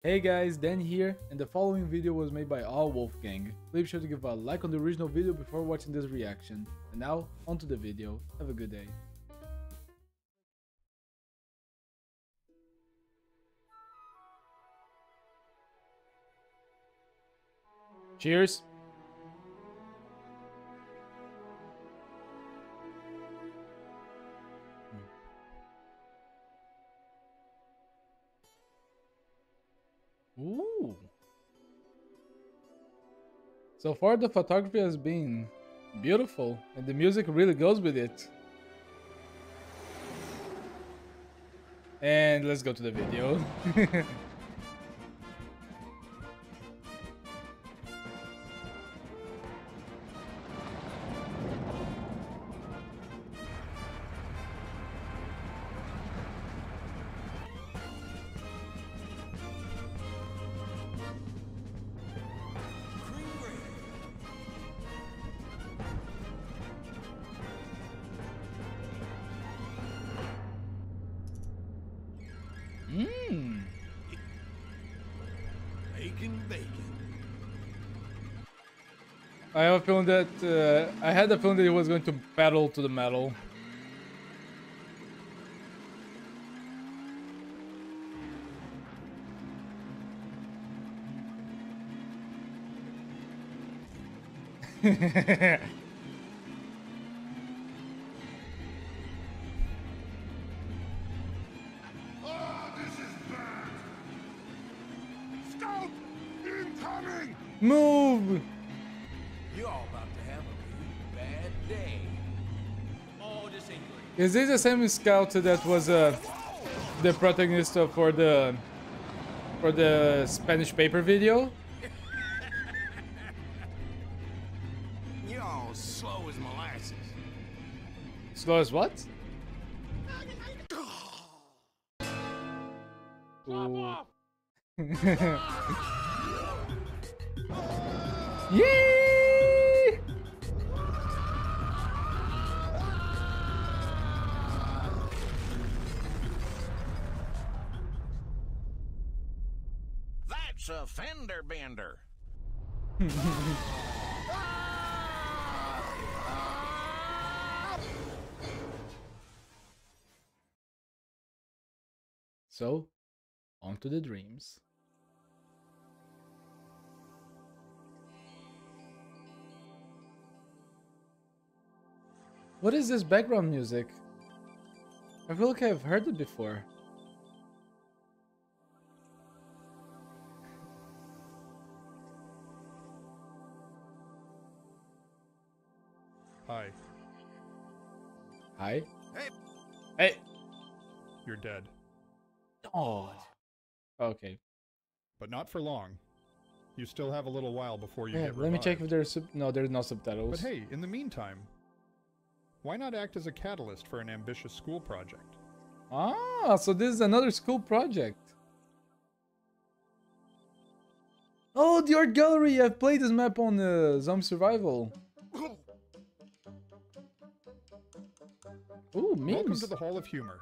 Hey guys, Dan here, and the following video was made by All Wolfgang. Please be sure to give a like on the original video before watching this reaction. And now, onto the video. Have a good day. Cheers! Ooh! So far the photography has been beautiful, and the music really goes with it. And let's go to the video. Mmm. Bacon. I have a feeling that I had a feeling that he was going to pedal to the metal. Move! You're all about to have a really bad day. Oh, this ain't good. Is this the same scout that was the protagonist for the Spanish paper video? You're all slow as molasses. Slow as what? Ooh. Yay! That's a fender bender. So, on to the dreams. What is this background music? I feel like I've heard it before. Hi. Hi? Hey. Hey! You're dead. Oh. Okay. But not for long. You still have a little while before you Yeah, get let me check if revived. there's no, there's no subtitles. But hey, in the meantime, why not act as a catalyst for an ambitious school project? Ah, so this is another school project. Oh, the art gallery! I've played this map on Zombie Survival. Ooh, memes. Welcome to the Hall of Humor.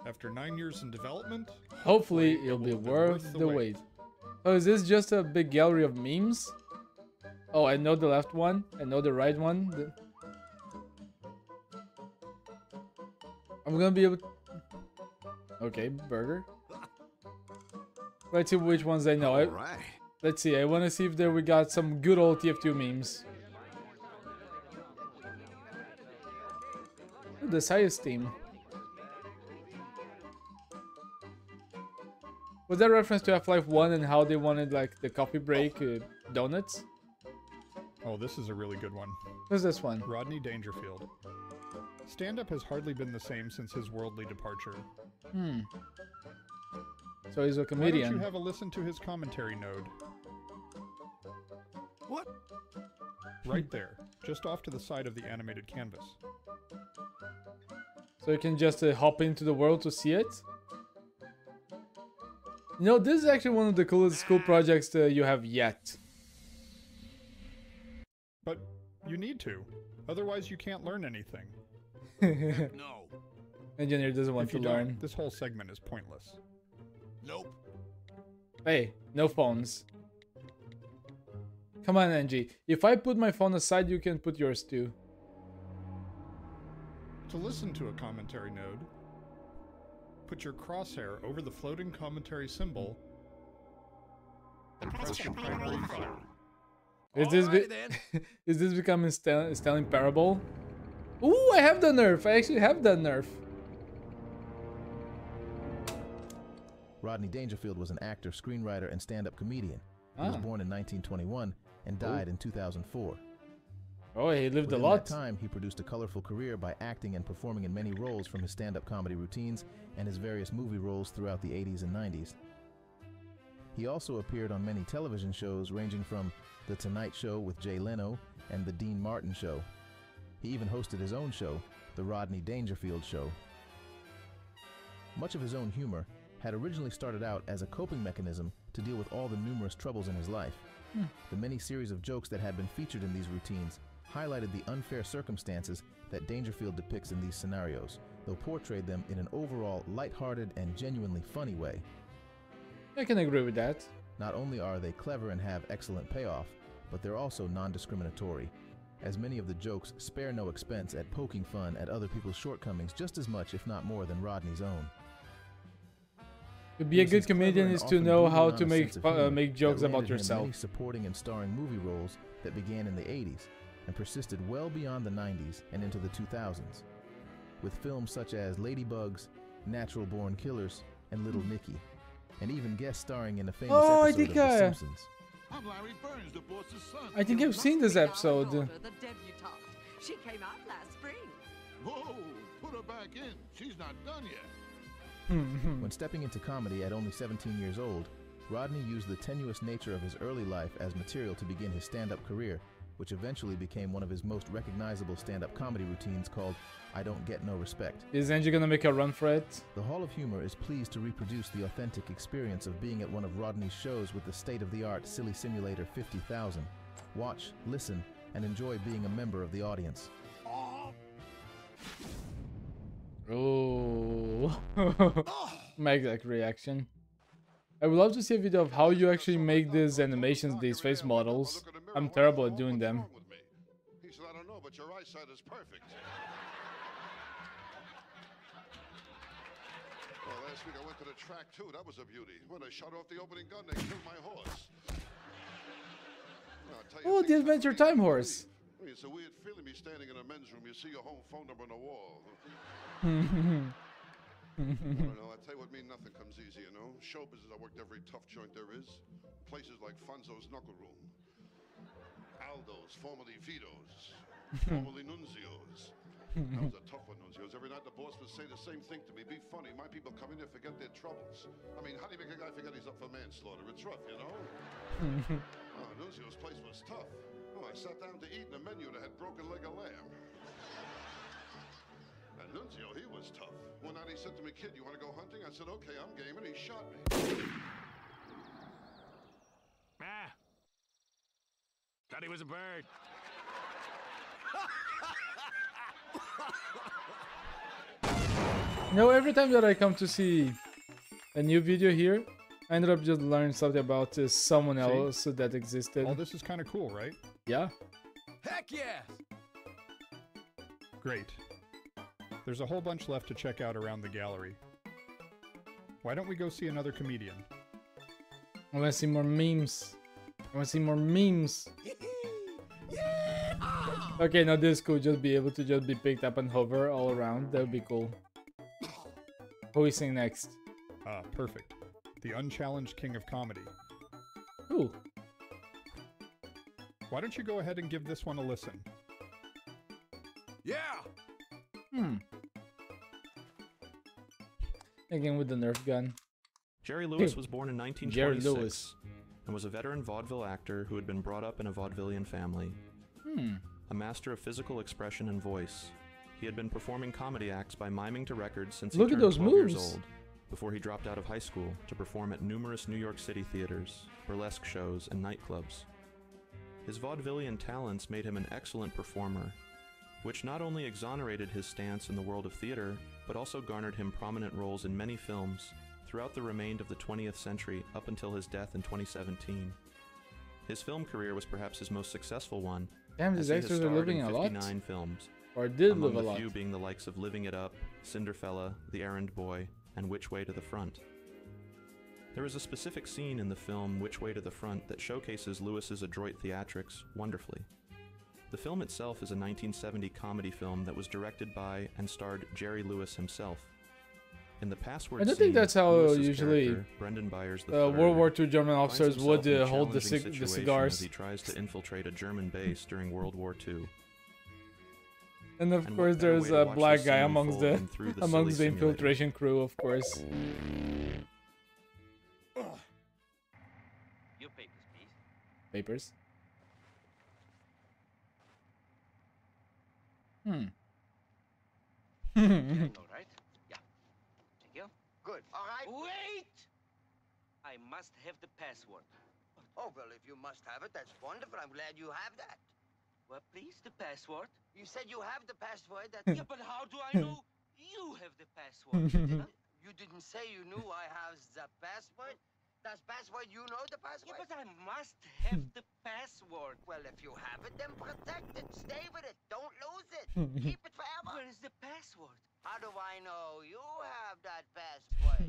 After 9 years in development, Hopefully, it'll be worth the wait. Oh, is this just a big gallery of memes? Oh, I know the left one. I know the right one. I'm gonna be able to... Okay, burger. Let's see which ones I know. Right. Let's see. I want to see if there we got some good old TF2 memes. Ooh, the Science team. Was that reference to Half-Life 1 and how they wanted like the coffee break donuts? oh, this is a really good one. Who's this one? Rodney Dangerfield. Stand-up has hardly been the same since his worldly departure. Hmm. So he's a Why don't comedian. you have a listen to his commentary node? What? Right there, just off to the side of the animated canvas. So you can just hop into the world to see it? You know, this is actually one of the coolest school projects you have yet. But you need to, otherwise you can't learn anything. No. Engineer doesn't want If you to learn. don't, this whole segment is pointless. Nope. Hey, no phones. Come on, Engie. If I put my phone aside, you can put yours too. To listen to a commentary node, put your crosshair over the floating commentary symbol and press your primary file. Is this becoming Stanley Parable? Ooh, I have the nerf. I actually have that nerf. Rodney Dangerfield was an actor, screenwriter, and stand-up comedian. He was born in 1921 and died in 2004. Oh, he lived Within a lot. that time, he produced a colorful career by acting and performing in many roles from his stand-up comedy routines and his various movie roles throughout the 80s and 90s. He also appeared on many television shows ranging from The Tonight Show with Jay Leno and The Dean Martin Show. He even hosted his own show, The Rodney Dangerfield Show. Much of his own humor had originally started out as a coping mechanism to deal with all the numerous troubles in his life. The many series of jokes that had been featured in these routines highlighted the unfair circumstances that Dangerfield depicts in these scenarios, though portrayed them in an overall lighthearted and genuinely funny way. I can agree with that. Not only are they clever and have excellent payoff, but they're also non-discriminatory, as many of the jokes spare no expense at poking fun at other people's shortcomings just as much, if not more, than Rodney's own. To be a good comedian is to know how to make jokes about yourself. Many supporting and starring movie roles that began in the 80s and persisted well beyond the 90s and into the 2000s, with films such as Ladybugs, Natural Born Killers, and Little Nicky, and even guest starring in a famous episode of The Simpsons. I'm Larry Burns, the boss's son. I think I've seen this episode. The debutante. She came out last spring. Whoa, put her back in. She's not done yet. When stepping into comedy at only 17 years old, Rodney used the tenuous nature of his early life as material to begin his stand-up career, which eventually became one of his most recognizable stand-up comedy routines called I Don't Get No Respect. Is Engie gonna make a run for it? The Hall of Humor is pleased to reproduce the authentic experience of being at one of Rodney's shows with the state-of-the-art Silly Simulator 50,000. Watch, listen, and enjoy being a member of the audience. Oh, my exact reaction. I would love to see a video of how you actually make these animations, these face models. I'm terrible at doing them. He said, I don't know, but your eyesight is perfect. Well, last week I went to the track too. That was a beauty. When they shot off the opening gun, they killed my horse. Oh, the Adventure Time horse. I mean, it's a weird feeling me standing in a men's room. You see your home phone number on the wall. I don't know. I tell you what, nothing comes easy, you know. Show business, I worked every tough joint there is. Places like Fonzo's Knuckle Room, Aldo's, formerly Vito's, formerly Nunzio's. That was a tough one, Nunzio's. Every night the boss would say the same thing to me. Be funny. My people come in here, forget their troubles. I mean, how do you make a guy forget he's up for manslaughter? It's rough, you know? Nunzio's place was tough. Oh, I sat down to eat in a menu that had broken leg of lamb. And Nunzio, he was tough. One night he said to me, kid, you want to go hunting? I said, okay, I'm game, and he shot me. Ah! Thought he was a bird. You know, every time that I come to see a new video here, I ended up just learning something about someone else that existed. All this is kind of cool, right? Yeah. Heck yeah! Great. There's a whole bunch left to check out around the gallery. Why don't we go see another comedian? I want to see more memes. I want to see more memes. Okay, now this could just be able to just be picked up and hover all around. That would be cool. Who is sing next? Ah, perfect. The unchallenged king of comedy. Ooh. Why don't you go ahead and give this one a listen? Yeah! Again with the Nerf gun. Jerry Lewis was born in Jerry 1926 Lewis. and was a veteran vaudeville actor who had been brought up in a vaudevillian family. A master of physical expression and voice, he had been performing comedy acts by miming to records since he Look at turned those 12 years moves. old, before he dropped out of high school to perform at numerous New York City theaters, burlesque shows, and nightclubs. His vaudevillian talents made him an excellent performer, which not only exonerated his stance in the world of theater, but also garnered him prominent roles in many films throughout the remainder of the 20th century up until his death in 2017. His film career was perhaps his most successful one. Damn, these actors are living a lot. 59 films, or did among live a the lot. few being the likes of Living It Up, Cinderfella, The Errand Boy, and Which Way to the Front. There is a specific scene in the film Which Way to the Front that showcases Lewis's adroit theatrics wonderfully. The film itself is a 1970 comedy film that was directed by and starred Jerry Lewis himself. In the password I don't scene, think that's how Lewis's usually character, Brendan Byers III, World War II German finds officers would himself in a hold the challenging situation cigars. as he tries to infiltrate a German base during World War II. And of And course, what better there's way to a watch black this guy scene amongst unfold the than through the amongst the silly simulator? infiltration crew, of course. Your papers, please. Papers. Hmm. All right. Yeah. Thank you. Good. All right. Wait! I must have the password. Oh, well, if you must have it, that's wonderful. I'm glad you have that. Well, please, the password. You said you have the password. That Yeah, but how do I know you have the password? Huh? you didn't say you knew I have the password. Does password you know the Yeah, password? but I must have the password. Well, if you have it, then protect it. Stay with it. Don't lose it. Keep it forever. Where is the password? How do I know you have that password?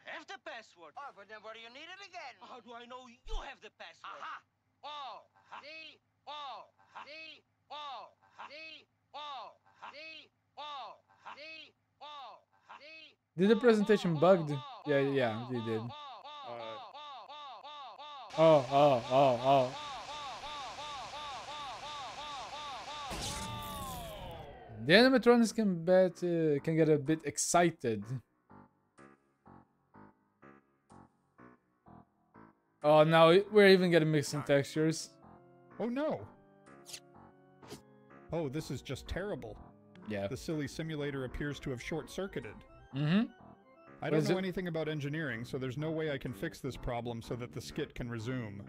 Have the password. Oh, but then what do you need it again? How do I know you have the password? Aha! Oh! Aha. See? Oh! See? Oh! See? Oh! See? Oh! See? Oh! See? Did the presentation bugged? Yeah, they did. Oh. The animatronics can get a bit excited. Oh, now we're even getting mixing textures. Oh no! Oh, this is just terrible. Yeah. The silly simulator appears to have short-circuited. Mm-hmm. I don't know anything about engineering, so there's no way I can fix this problem so that the skit can resume.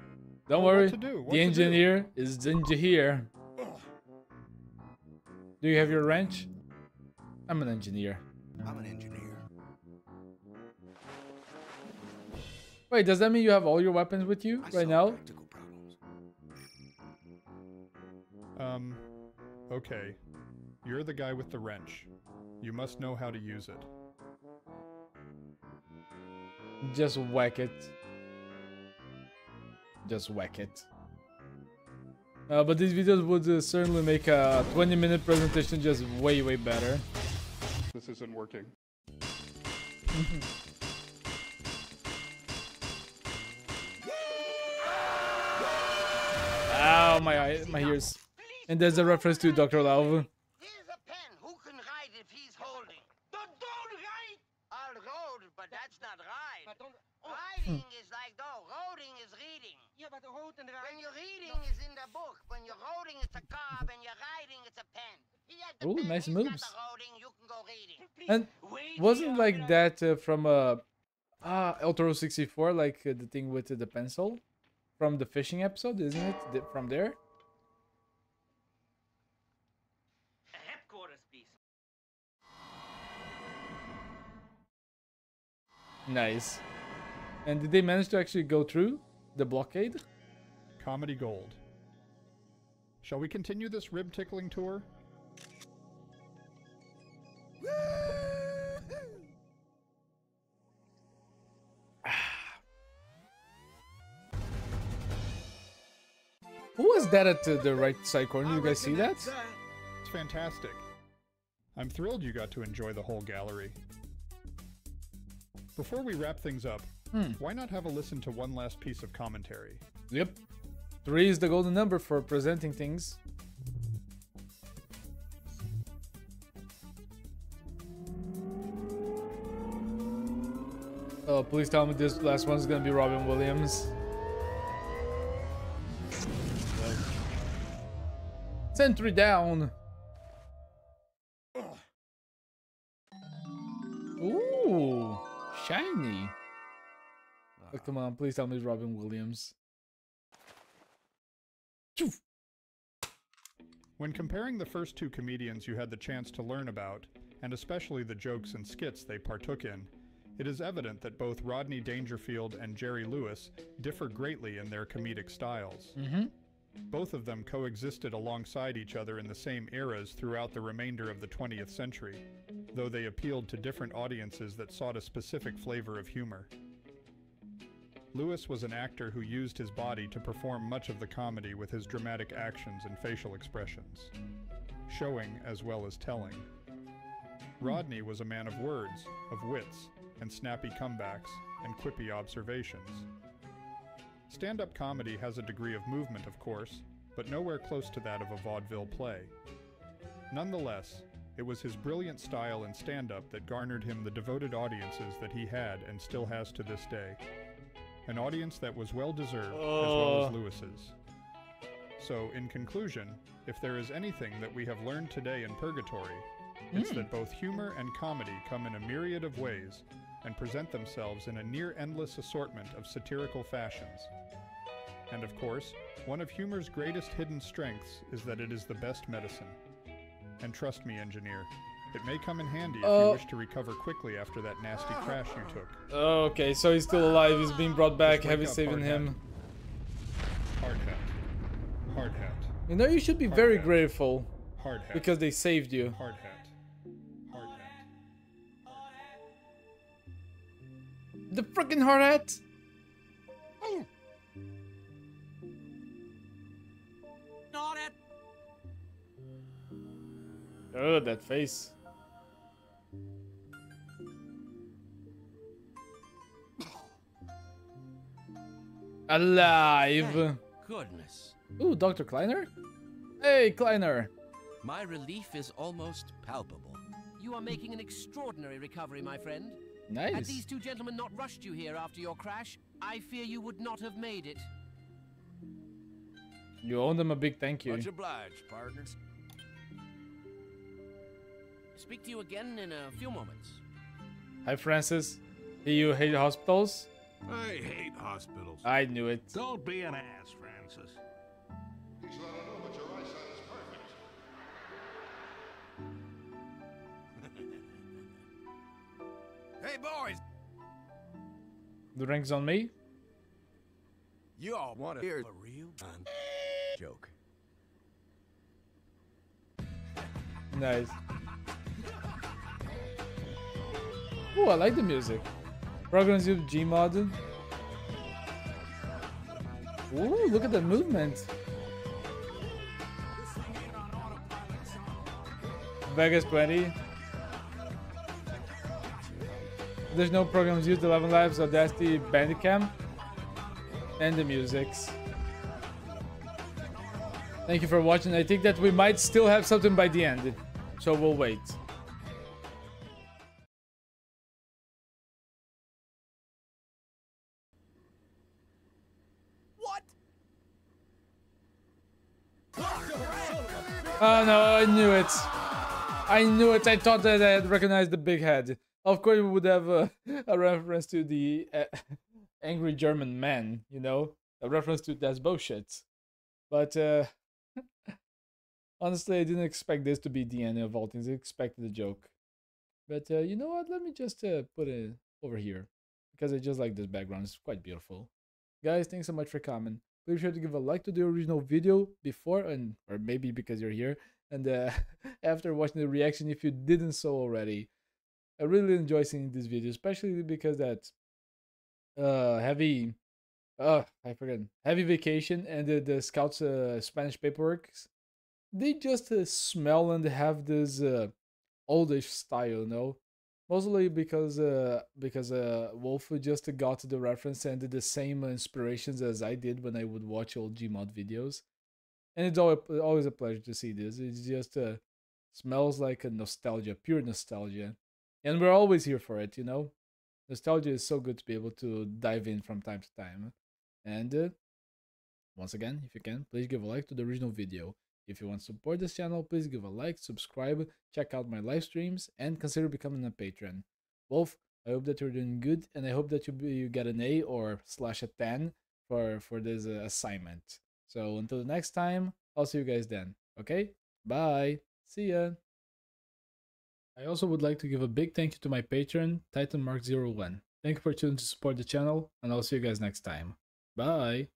Don't Oh, worry. what to do? What The to do? engineer is Engie here. Do you have your wrench? I'm an engineer. I'm an engineer. Wait, does that mean you have all your weapons with you right now? Practical problems. Okay. You're the guy with the wrench. You must know how to use it. Just whack it. Just whack it. But these videos would certainly make a 20-minute presentation just way better. This isn't working. Ow, my ears. And there's a reference to Dr. Love. Here's a pen. Who can write if he's holding? Don't write! I'll road, but that's not right. But don't... Oh, Writing is like though. Roading is reading. yeah, but rood and When write... you're reading is in the book. When you're roading, it's a car. When you're writing, it's a pen. He has the Ooh, pen. nice He's moves. got the roading. You can go reading. Please, And wait wasn't here, like that from Eltoro 64, like the thing with the pencil from the fishing episode, isn't it? From there? Headquarters, please. Nice. And did they manage to actually go through the blockade? Comedy gold. Shall we continue this rib-tickling tour? Who was that at the right side corner? You guys see that? It's fantastic. I'm thrilled you got to enjoy the whole gallery. Before we wrap things up, why not have a listen to one last piece of commentary? Yep. 3 is the golden number for presenting things. Oh, please tell me this last one's gonna be Robin Williams. Sentry down. Ooh, shiny. Oh, come on, please tell me it's Robin Williams. When comparing the first two comedians you had the chance to learn about, and especially the jokes and skits they partook in, It is evident that both Rodney Dangerfield and Jerry Lewis differ greatly in their comedic styles. Both of them coexisted alongside each other in the same eras throughout the remainder of the 20th century, though they appealed to different audiences that sought a specific flavor of humor. Lewis was an actor who used his body to perform much of the comedy with his dramatic actions and facial expressions, showing as well as telling. Rodney was a man of words, of wits, and snappy comebacks, and quippy observations. Stand-up comedy has a degree of movement, of course, but nowhere close to that of a vaudeville play. Nonetheless, it was his brilliant style in stand-up that garnered him the devoted audiences that he had and still has to this day. An audience that was well-deserved, as well as Lewis's. So, in conclusion, if there is anything that we have learned today in Purgatory, it's that both humor and comedy come in a myriad of ways and present themselves in a near-endless assortment of satirical fashions. And of course, one of humor's greatest hidden strengths is that it is the best medicine. And trust me, engineer, it may come in handy if you wish to recover quickly after that nasty crash you took. Okay, so he's still alive, he's being brought back, heavy up, saving hard him. Hard hat. Hard hat. You know, you should be very grateful. Hard hat. Because they saved you. Hard hat. Hard hat. The freaking hard hat! Not it. Oh, that face. Alive! Thank goodness. Ooh, Dr. Kleiner? Hey, Kleiner! My relief is almost palpable. You are making an extraordinary recovery, my friend. Nice. Had these two gentlemen not rushed you here after your crash, I fear you would not have made it. You owe them a big thank you. Much obliged, partners. Speak to you again in a few moments. Hi, Francis. Do you hate hospitals? I hate hospitals. I knew it. Don't be an ass, Francis. He's not a know, but your eyesight is perfect. Hey, boys! The ring's on me? You all want to hear a real joke. Nice. Ooh, I like the music. Programs use Gmod. Ooh, look at the movement. Vegas 20. There's no programs used. 11 Labs, Audacity, Bandicam, and the musics. Thank you for watching. I think that we might still have something by the end, so we'll wait. Oh no, I knew it. I knew it. I thought that I had recognized the big head. Of course, we would have a reference to the angry German man, you know? A reference to that's bullshit. But honestly, I didn't expect this to be the end of all things. I expected a joke. But you know what? Let me just put it over here. Because I just like this background. It's quite beautiful. Guys, thanks so much for coming. Please be sure to give a like to the original video before, or maybe because you're here, and after watching the reaction if you didn't so already. I really enjoy seeing this video, especially because that heavy vacation and the scouts Spanish paperwork, they just smell and have this oldish style, you know. Mostly because Wolf just got the reference and did the same inspirations as I did when I would watch old Gmod videos. And it's always a pleasure to see this. It just smells like a nostalgia, pure nostalgia. And we're always here for it, you know? Nostalgia is so good to be able to dive in from time to time. And once again, if you can, please give a like to the original video. If you want to support this channel, please give a like, subscribe, check out my live streams, and consider becoming a patron. Wolf, I hope that you're doing good, and I hope that you get an A or / a 10 for this assignment. So until the next time, I'll see you guys then. Okay? Bye. See ya. I also would like to give a big thank you to my patron, Titan Mark 01. Thank you for tuning to support the channel, and I'll see you guys next time. Bye!